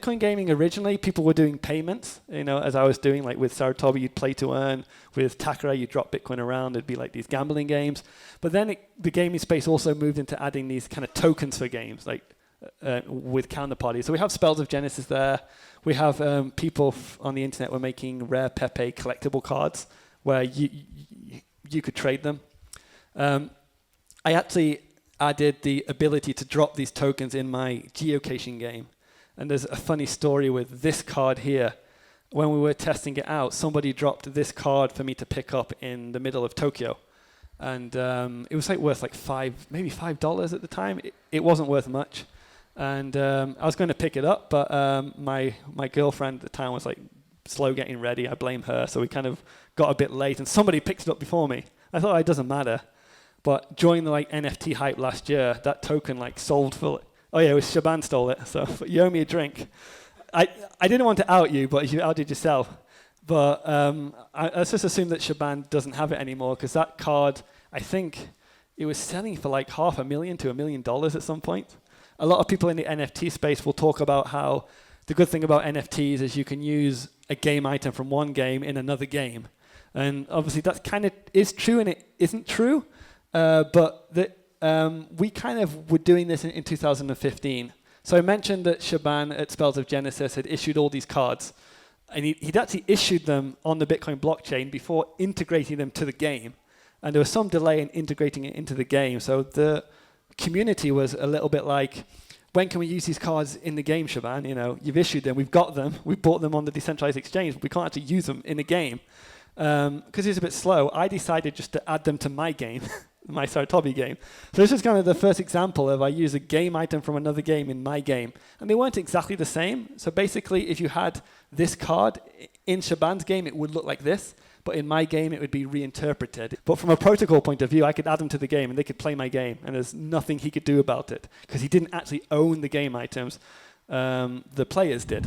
Bitcoin gaming originally, people were doing payments, as I was doing, like with Saratobi, you'd play to earn. With Takara, you'd drop Bitcoin around. It'd be like these gambling games. But then the gaming space also moved into adding these kind of tokens for games, like with counterparties. So we have Spells of Genesis there. We have people on the internet were making rare Pepe collectible cards where you could trade them. I actually added the ability to drop these tokens in my geocaching game. And there's a funny story with this card here. When we were testing it out, somebody dropped this card for me to pick up in the middle of Tokyo. And it was worth maybe $5 at the time. It wasn't worth much. And I was going to pick it up, but my girlfriend at the time was slow getting ready. I blame her. So we kind of got a bit late, and somebody picked it up before me. I thought, it doesn't matter. But during the NFT hype last year, that token sold for... Oh yeah, it was Shaban stole it. So you owe me a drink. I didn't want to out you, but you outed yourself. But let's just assume that Shaban doesn't have it anymore, because that card, I think, it was selling for $500,000 to $1 million at some point. A lot of people in the NFT space will talk about how the good thing about NFTs is you can use a game item from one game in another game. And obviously that kind of is true and it isn't true. But we kind of were doing this in 2015. So I mentioned that Shaban at Spells of Genesis had issued all these cards. And he'd actually issued them on the Bitcoin blockchain before integrating them to the game. And there was some delay in integrating it into the game. So the community was a little bit like, when can we use these cards in the game, Shaban? You've issued them, we've got them, we bought them on the decentralized exchange, but we can't actually use them in the game. Because it's a bit slow, I decided just to add them to my game, my Saratobi game. So this is kind of the first example of I use a game item from another game in my game. And they weren't exactly the same. So basically, if you had this card in Shaban's game, it would look like this. But in my game, it would be reinterpreted. But from a protocol point of view, I could add them to the game, and they could play my game. And there's nothing he could do about it, because he didn't actually own the game items. The players did.